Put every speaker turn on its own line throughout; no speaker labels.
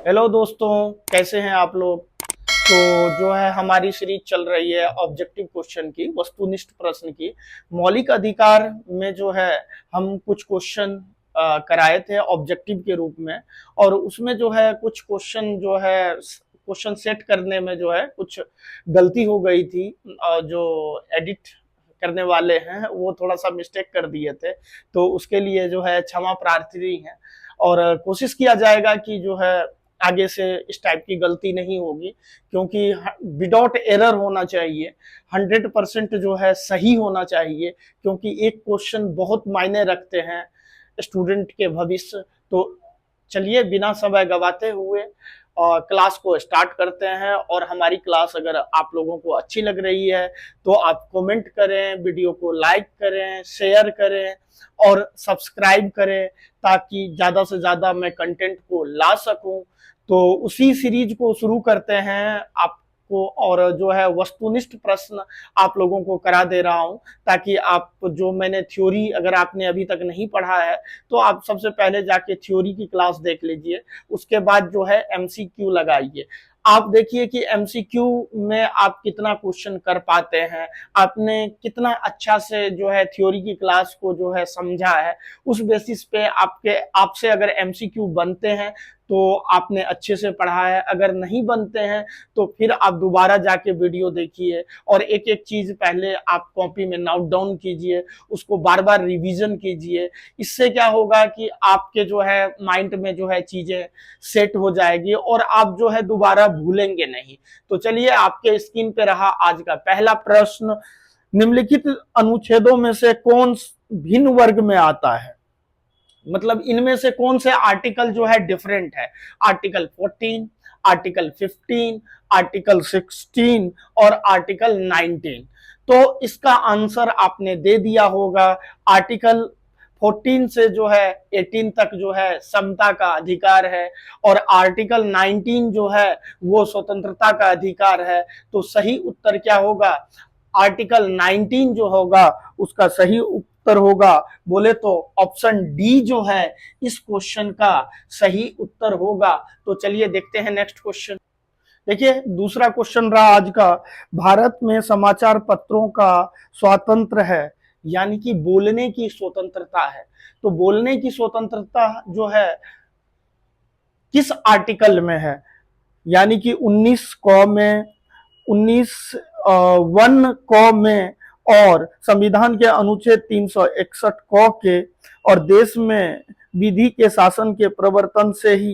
Hello दोस्तों, कैसे हैं आप लोग। तो जो है हमारी सीरीज चल रही है ऑब्जेक्टिव क्वेश्चन की, वस्तुनिष्ठ प्रश्न की। मौलिक अधिकार में जो है हम कुछ क्वेश्चन कराए थे ऑब्जेक्टिव के रूप में। और उसमें जो है कुछ क्वेश्चन जो है क्वेश्चन सेट करने में जो है कुछ गलती हो गई थी। जो एडिट करने वाले हैं वो थोड़ा सा मिस्टेक कर दिए थे, तो उसके लिए जो है क्षमा प्रार्थी है। और कोशिश किया जाएगा कि जो है आगे से इस टाइप की गलती नहीं होगी, क्योंकि विदाउट एरर होना चाहिए, 100% जो है सही होना चाहिए, क्योंकि एक क्वेश्चन बहुत मायने रखते हैं स्टूडेंट के भविष्य। तो चलिए बिना समय गवाते हुए क्लास को स्टार्ट करते हैं। और हमारी क्लास अगर आप लोगों को अच्छी लग रही है तो आप कमेंट करें, वीडियो को लाइक करें, शेयर करें और सब्सक्राइब करें, ताकि ज़्यादा से ज़्यादा मैं कंटेंट को ला सकूं। तो उसी सीरीज को शुरू करते हैं आपको, और जो है वस्तुनिष्ठ प्रश्न आप लोगों को करा दे रहा हूं, ताकि आप जो मैंने थ्योरी अगर आपने अभी तक नहीं पढ़ा है तो आप सबसे पहले जाके थ्योरी की क्लास देख लीजिए, उसके बाद जो है एमसीक्यू लगाइए। आप देखिए कि एमसीक्यू में आप कितना क्वेश्चन कर पाते हैं, आपने कितना अच्छा से जो है थ्योरी की क्लास को जो है समझा है। उस बेसिस पे आपसे अगर एमसीक्यू बनते हैं तो आपने अच्छे से पढ़ा है, अगर नहीं बनते हैं तो फिर आप दोबारा जाके वीडियो देखिए और एक एक चीज पहले आप कॉपी में नोट डाउन कीजिए, उसको बार बार रिवीजन कीजिए। इससे क्या होगा कि आपके जो है माइंड में जो है चीजें सेट हो जाएगी और आप जो है दोबारा भूलेंगे नहीं। तो चलिए, आपके स्क्रीन पे रहा आज का पहला प्रश्न। निम्नलिखित अनुच्छेदों में से कौन भिन्न वर्ग में आता है, मतलब इनमें से कौन से आर्टिकल जो है डिफरेंट है। आर्टिकल 14, आर्टिकल 15, आर्टिकल 16 और आर्टिकल 19। तो इसका आंसर आपने दे दिया होगा। आर्टिकल 14 से जो है 18 तक जो है समता का अधिकार है, और आर्टिकल 19 जो है वो स्वतंत्रता का अधिकार है। तो सही उत्तर क्या होगा? आर्टिकल 19 जो होगा उसका सही उत्तर होगा, बोले तो ऑप्शन डी जो है इस क्वेश्चन का सही उत्तर होगा। तो चलिए देखते हैं नेक्स्ट क्वेश्चन। देखिए दूसरा क्वेश्चन रहा आज का। भारत में समाचार पत्रों का स्वातंत्र है, यानी कि बोलने की स्वतंत्रता है। तो बोलने की स्वतंत्रता जो है किस आर्टिकल में है, यानी कि 19 क में, 19 वन क में, और संविधान के अनुच्छेद 361 क के, और देश में विधि के शासन के प्रवर्तन से ही।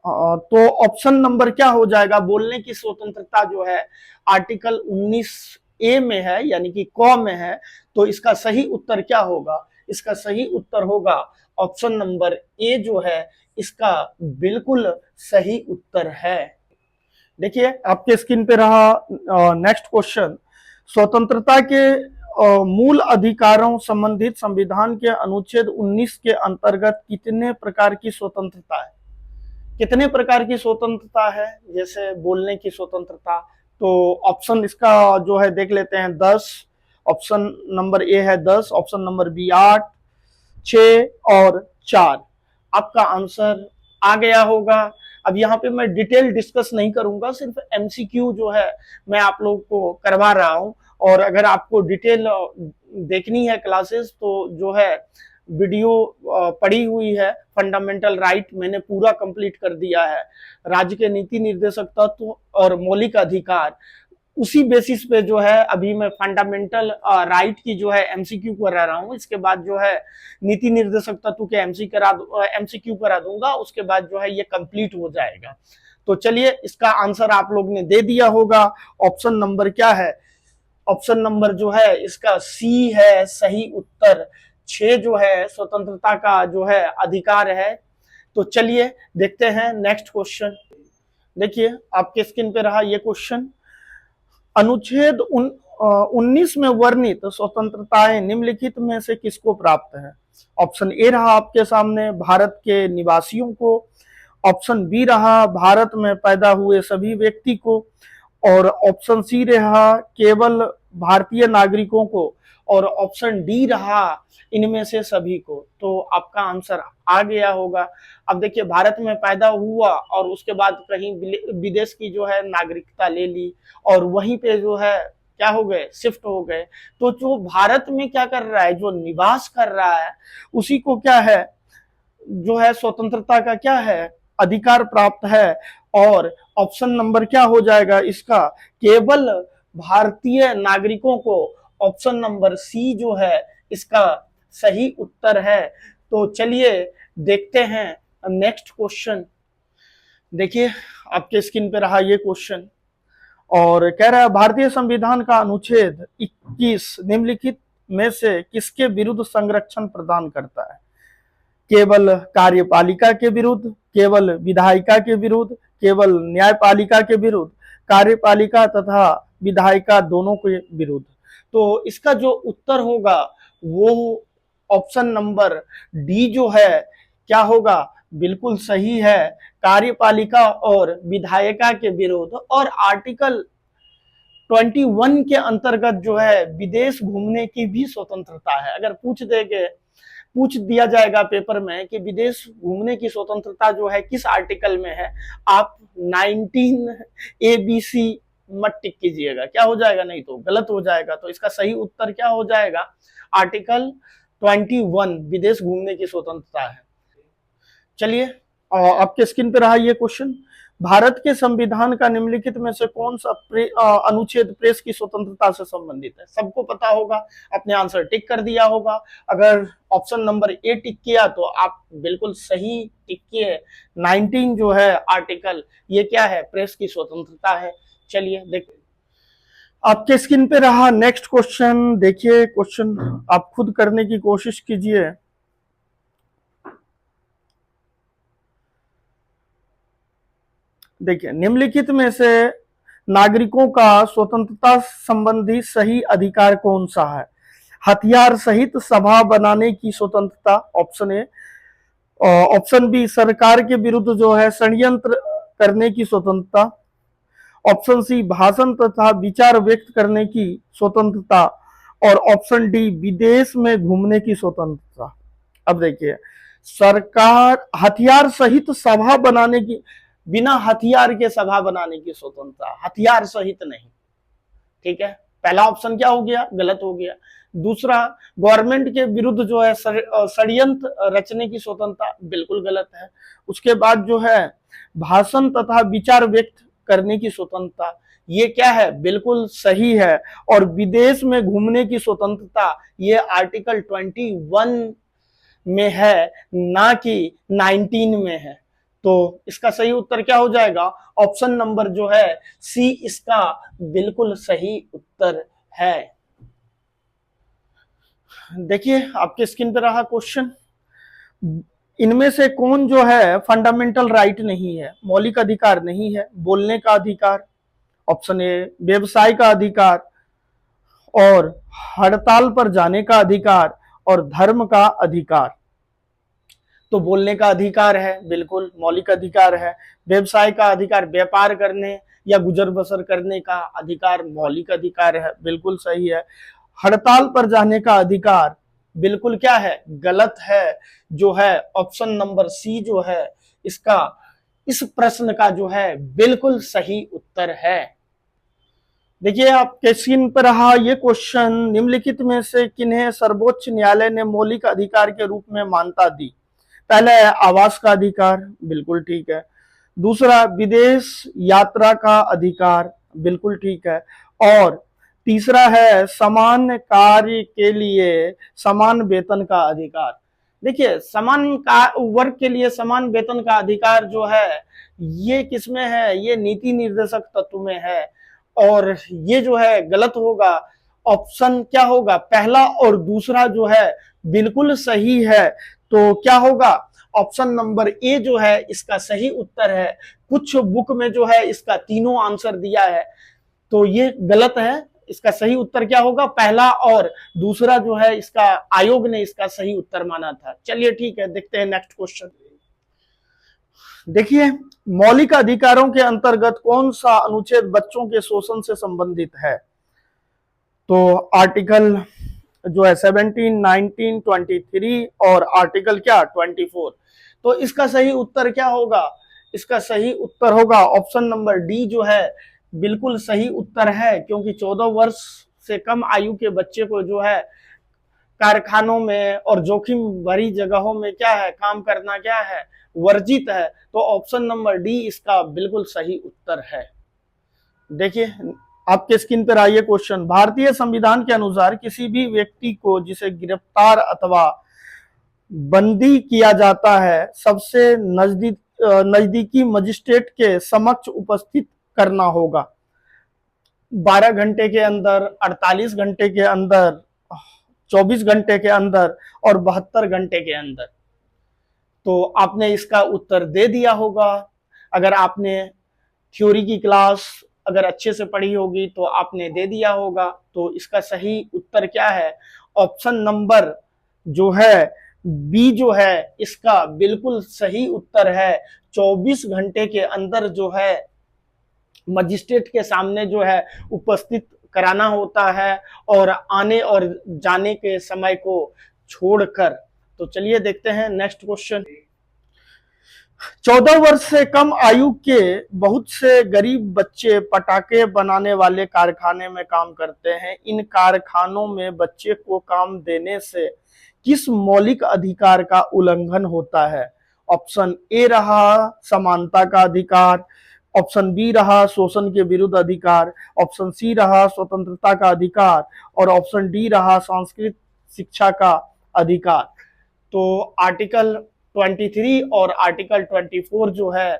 तो ऑप्शन नंबर क्या हो जाएगा? बोलने की स्वतंत्रता जो है आर्टिकल 19 ए में है, यानी कि क में है। तो इसका सही उत्तर क्या होगा? इसका सही उत्तर होगा ऑप्शन नंबर ए जो है इसका बिल्कुल सही उत्तर है। देखिए आपके स्क्रीन पे रहा नेक्स्ट क्वेश्चन। स्वतंत्रता के मूल अधिकारों संबंधित संविधान के अनुच्छेद 19 के अंतर्गत कितने प्रकार की स्वतंत्रता है? कितने प्रकार की स्वतंत्रता है? जैसे बोलने की स्वतंत्रता, तो ऑप्शन इसका जो है देख लेते हैं। 10, ऑप्शन नंबर ए है 10, ऑप्शन नंबर बी 8, 6 और 4। आपका आंसर आ गया होगा। अब यहाँ पे मैं डिटेल डिस्कस नहीं करूंगा, सिर्फ एमसीक्यू जो है मैं आप लोग को करवा रहा हूं। और अगर आपको डिटेल देखनी है क्लासेस तो जो है वीडियो पड़ी हुई है, फंडामेंटल राइट मैंने पूरा कंप्लीट कर दिया है। राज्य के नीति निर्देशक तत्व और मौलिक अधिकार, उसी बेसिस पे जो है अभी मैं फंडामेंटल राइट की जो है एमसीक्यू करा रहा हूँ। इसके बाद जो है नीति निर्देशक तत्व के एमसीक्यू करा दूंगा, उसके बाद जो है ये कंप्लीट हो जाएगा। तो चलिए इसका आंसर आप लोग ने दे दिया होगा। ऑप्शन नंबर क्या है? ऑप्शन नंबर जो है इसका सी है सही उत्तर। 6 जो है स्वतंत्रता का जो है अधिकार है। तो चलिए देखते हैं नेक्स्ट क्वेश्चन। देखिए आपके स्क्रीन पे रहा ये क्वेश्चन। अनुच्छेद 19 में वर्णित स्वतंत्रताएं निम्नलिखित में से किसको प्राप्त है? ऑप्शन ए रहा आपके सामने भारत के निवासियों को, ऑप्शन बी रहा भारत में पैदा हुए सभी व्यक्ति को, और ऑप्शन सी रहा केवल भारतीय नागरिकों को, और ऑप्शन डी रहा इनमें से सभी को। तो आपका आंसर आ गया होगा। अब देखिए, भारत में पैदा हुआ और उसके बाद कहीं विदेश की जो है नागरिकता ले ली, और वहीं पे जो है क्या हो गए, शिफ्ट हो गए। तो जो भारत में क्या कर रहा है, जो निवास कर रहा है, उसी को क्या है, जो है स्वतंत्रता का क्या है, अधिकार प्राप्त है। और ऑप्शन नंबर क्या हो जाएगा इसका, केवल भारतीय नागरिकों को। ऑप्शन नंबर सी जो है इसका सही उत्तर है। तो चलिए देखते हैं नेक्स्ट क्वेश्चन। देखिए, आपके स्क्रीन पे रहा ये क्वेश्चन, और कह रहा है भारतीय संविधान का अनुच्छेद 21 निम्नलिखित में से किसके विरुद्ध संरक्षण प्रदान करता है। केवल कार्यपालिका के विरुद्ध, केवल विधायिका के विरुद्ध, केवल न्यायपालिका के विरुद्ध, कार्यपालिका तथा विधायिका दोनों के विरुद्ध। तो इसका जो उत्तर होगा वो ऑप्शन नंबर डी जो है क्या होगा, बिल्कुल सही है, कार्यपालिका और विधायिका के विरुद्ध। और आर्टिकल 21 के अंतर्गत जो है विदेश घूमने की भी स्वतंत्रता है। अगर पूछ दिया जाएगा पेपर में कि विदेश घूमने की स्वतंत्रता जो है किस आर्टिकल में है, आप 19 ABC मत टिक कीजिएगा, क्या हो जाएगा, नहीं तो गलत हो जाएगा। तो इसका सही उत्तर क्या हो जाएगा, आर्टिकल 21 विदेश घूमने की स्वतंत्रता है। चलिए, आपके स्क्रीन पे रहा ये क्वेश्चन, भारत के संविधान का निम्नलिखित में से कौन सा अनुच्छेद प्रेस की स्वतंत्रता से संबंधित है। सबको पता होगा, अपने आंसर टिक कर दिया होगा। अगर ऑप्शन नंबर ए टिक किया तो आप बिल्कुल सही टिक किए। 19 जो है आर्टिकल, ये क्या है, प्रेस की स्वतंत्रता है। चलिए देखिए, आपके स्क्रीन पे रहा नेक्स्ट क्वेश्चन। देखिए क्वेश्चन आप खुद करने की कोशिश कीजिए। देखिए, निम्नलिखित में से नागरिकों का स्वतंत्रता संबंधी सही अधिकार कौन सा है। हथियार सहित सभा बनाने की स्वतंत्रता, ऑप्शन ए। ऑप्शन बी, सरकार के विरुद्ध जो है षड्यंत्र करने की स्वतंत्रता। ऑप्शन सी, भाषण तथा विचार व्यक्त करने की स्वतंत्रता। और ऑप्शन डी, विदेश में घूमने की स्वतंत्रता। अब देखिए, सरकार हथियार सहित सभा बनाने की, बिना हथियार के सभा बनाने की स्वतंत्रता, हथियार सहित नहीं, ठीक है। पहला ऑप्शन क्या हो गया, गलत हो गया। दूसरा, गवर्नमेंट के विरुद्ध जो है षड्यंत्र रचने की स्वतंत्रता, बिल्कुल गलत है। उसके बाद जो है भाषण तथा विचार व्यक्त करने की स्वतंत्रता, ये क्या है, बिल्कुल सही है। और विदेश में घूमने की स्वतंत्रता ये आर्टिकल 21 में है, ना कि 19 में है। तो इसका सही उत्तर क्या हो जाएगा, ऑप्शन नंबर जो है सी इसका बिल्कुल सही उत्तर है। देखिए, आपके स्क्रीन पे रहा क्वेश्चन, इनमें से कौन जो है फंडामेंटल राइट नहीं है, मौलिक अधिकार नहीं है। बोलने का अधिकार, ऑप्शन ए। व्यवसाय का अधिकार, और हड़ताल पर जाने का अधिकार, और धर्म का अधिकार। तो बोलने का अधिकार है, बिल्कुल मौलिक अधिकार है। व्यवसाय का अधिकार, व्यापार करने या गुजर बसर करने का अधिकार, मौलिक अधिकार है, बिल्कुल सही है। हड़ताल पर जाने का अधिकार बिल्कुल क्या है, गलत है। जो है ऑप्शन नंबर सी जो है इसका इस प्रश्न का जो है बिल्कुल सही उत्तर है। देखिए, आपके स्क्रीन पर रहा ये क्वेश्चन, निम्नलिखित में से किन्हें सर्वोच्च न्यायालय ने मौलिक अधिकार के रूप में मान्यता दी। पहला है आवास का अधिकार, बिल्कुल ठीक है। दूसरा, विदेश यात्रा का अधिकार, बिल्कुल ठीक है। और तीसरा है समान कार्य के लिए समान वेतन का अधिकार। देखिए, समान वर्ग के लिए समान वेतन का अधिकार जो है ये किसमें है, ये नीति निर्देशक तत्व में है। और ये जो है गलत होगा। ऑप्शन क्या होगा, पहला और दूसरा जो है बिल्कुल सही है। तो क्या होगा, ऑप्शन नंबर ए जो है इसका सही उत्तर है। कुछ बुक में जो है इसका तीनों आंसर दिया है, तो ये गलत है। इसका सही उत्तर क्या होगा, पहला और दूसरा जो है इसका आयोग ने इसका सही उत्तर माना था। चलिए ठीक है, देखते हैं नेक्स्ट क्वेश्चन। देखिए, मौलिक अधिकारों के अंतर्गत कौन सा अनुच्छेद बच्चों के शोषण से संबंधित है? तो आर्टिकल जो है 17, 19, 23 और आर्टिकल क्या 24। तो इसका सही उत्तर क्या होगा? इसका सही उत्तर होगा ऑप्शन नंबर डी जो है बिल्कुल सही उत्तर है, क्योंकि 14 वर्ष से कम आयु के बच्चे को जो है कारखानों में और जोखिम भरी जगहों में क्या है काम करना क्या है वर्जित है। तो ऑप्शन नंबर डी इसका बिल्कुल सही उत्तर है। देखिए, आपके स्क्रीन पर आइए क्वेश्चन। भारतीय संविधान के अनुसार किसी भी व्यक्ति को जिसे गिरफ्तार अथवा बंदी किया जाता है सबसे नजदीकी मजिस्ट्रेट के समक्ष उपस्थित करना होगा 12 घंटे के अंदर, 48 घंटे के अंदर, 24 घंटे के अंदर और 72 घंटे के अंदर। तो आपने इसका उत्तर दे दिया होगा। अगर आपने थ्योरी की क्लास अगर अच्छे से पढ़ी होगी तो आपने दे दिया होगा। तो इसका सही उत्तर क्या है? ऑप्शन नंबर जो है बी जो है इसका बिल्कुल सही उत्तर है। 24 घंटे के अंदर जो है मजिस्ट्रेट के सामने जो है उपस्थित कराना होता है और आने और जाने के समय को छोड़कर। तो चलिए देखते हैं नेक्स्ट क्वेश्चन। 14 वर्ष से कम आयु के बहुत से गरीब बच्चे पटाखे बनाने वाले कारखाने में काम करते हैं। इन कारखानों में बच्चे को काम देने से किस मौलिक अधिकार का उल्लंघन होता है? ऑप्शन ए रहा समानता का अधिकार, ऑप्शन बी रहा शोषण के विरुद्ध अधिकार, ऑप्शन सी रहा स्वतंत्रता का अधिकार और ऑप्शन डी रहा सांस्कृतिक शिक्षा का अधिकार। तो आर्टिकल 23 और आर्टिकल 24 जो है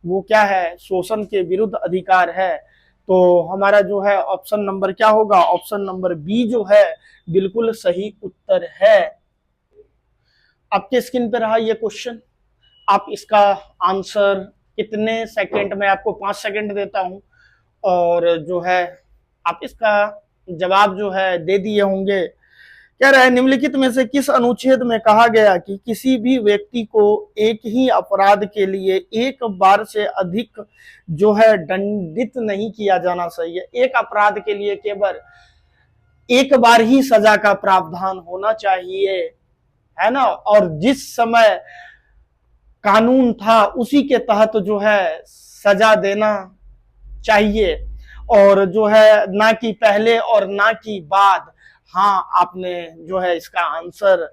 वो क्या है? शोषण के विरुद्ध अधिकार है। तो हमारा जो है ऑप्शन नंबर क्या होगा? ऑप्शन नंबर बी जो है बिल्कुल सही उत्तर है। आपके स्क्रीन पे रहा ये क्वेश्चन। आप इसका आंसर कितने सेकंड में? आपको 5 सेकंड देता हूं और जो है आप इसका जवाब जो है दे दिए होंगे। कह रहा है निम्नलिखित में से किस अनुच्छेद में कहा गया कि किसी भी व्यक्ति को एक ही अपराध के लिए एक बार से अधिक जो है दंडित नहीं किया जाना चाहिए। एक अपराध के लिए केवल एक बार ही सजा का प्रावधान होना चाहिए, है ना। और जिस समय कानून था उसी के तहत जो है सजा देना चाहिए और जो है ना कि पहले और ना कि बाद। हाँ, आपने जो है इसका आंसर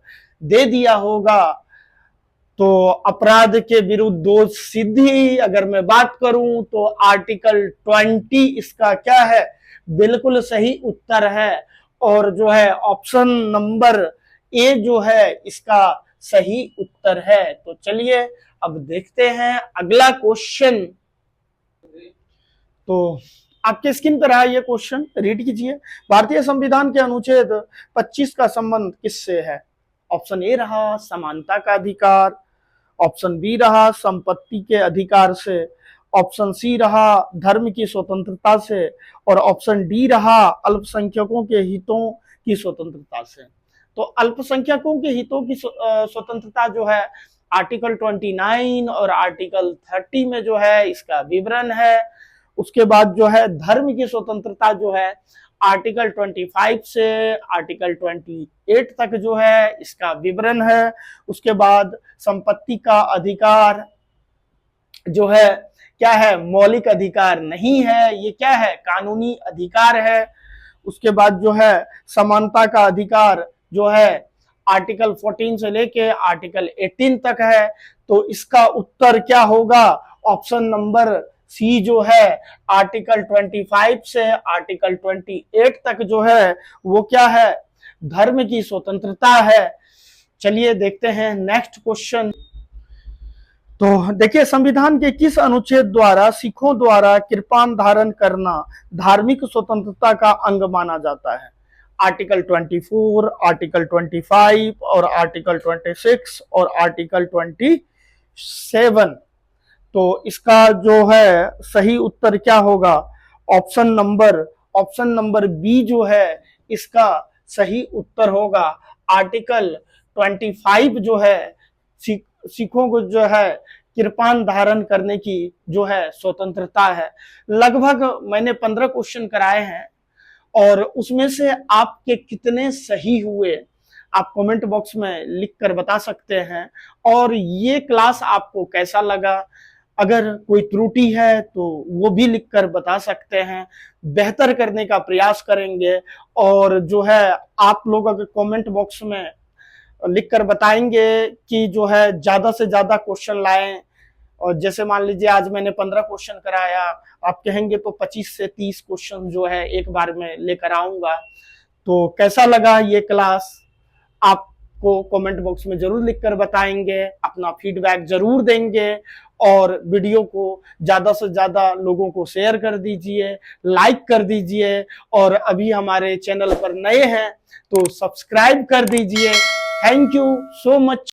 दे दिया होगा। तो अपराध के विरुद्ध दोष सिद्धि अगर मैं बात करूं तो आर्टिकल 20 इसका क्या है? बिल्कुल सही उत्तर है। और जो है ऑप्शन नंबर ए जो है इसका सही उत्तर है। तो चलिए अब देखते हैं अगला क्वेश्चन। तो आपके स्क्रीन पर है ये क्वेश्चन, रीड कीजिए। भारतीय संविधान के अनुच्छेद 25 का संबंध किससे है? ऑप्शन ए रहा समानता का अधिकार, ऑप्शन बी रहा संपत्ति के अधिकार से, ऑप्शन सी रहा धर्म की स्वतंत्रता से और ऑप्शन डी रहा अल्पसंख्यकों के हितों की स्वतंत्रता से। तो अल्पसंख्यकों के हितों की स्वतंत्रता जो है आर्टिकल 29 और आर्टिकल 30 में जो है इसका विवरण है। उसके बाद जो है धर्म की स्वतंत्रता जो है आर्टिकल 25 से आर्टिकल 28 तक जो है इसका विवरण है। उसके बाद संपत्ति का अधिकार जो है क्या है? मौलिक अधिकार नहीं है, ये क्या है? कानूनी अधिकार है। उसके बाद जो है समानता का अधिकार जो है आर्टिकल 14 से लेके आर्टिकल 18 तक है। तो इसका उत्तर क्या होगा? ऑप्शन नंबर सी जो है आर्टिकल 25 से आर्टिकल 28 तक जो है वो क्या है? धर्म की स्वतंत्रता है। चलिए देखते हैं नेक्स्ट क्वेश्चन। तो देखिए, संविधान के किस अनुच्छेद द्वारा सिखों द्वारा कृपान धारण करना धार्मिक स्वतंत्रता का अंग माना जाता है? आर्टिकल 24, आर्टिकल 25 और आर्टिकल 26 और आर्टिकल 27। तो इसका जो है सही उत्तर क्या होगा? ऑप्शन नंबर बी जो है इसका सही उत्तर होगा। आर्टिकल 25 जो है सिखों को जो है कृपान धारण करने की जो है स्वतंत्रता है। लगभग मैंने 15 क्वेश्चन कराए हैं और उसमें से आपके कितने सही हुए आप कमेंट बॉक्स में लिख कर बता सकते हैं। और ये क्लास आपको कैसा लगा, अगर कोई त्रुटि है तो वो भी लिख कर बता सकते हैं, बेहतर करने का प्रयास करेंगे। और जो है आप लोग अगर कमेंट बॉक्स में लिख कर बताएंगे कि जो है ज्यादा से ज्यादा क्वेश्चन लाएं, और जैसे मान लीजिए आज मैंने 15 क्वेश्चन कराया, आप कहेंगे तो 25 से 30 क्वेश्चन जो है एक बार में लेकर आऊंगा। तो कैसा लगा ये क्लास आपको कमेंट बॉक्स में जरूर लिखकर बताएंगे, अपना फीडबैक जरूर देंगे। और वीडियो को ज्यादा से ज्यादा लोगों को शेयर कर दीजिए, लाइक कर दीजिए। और अभी हमारे चैनल पर नए हैं तो सब्सक्राइब कर दीजिए। Thank you so much.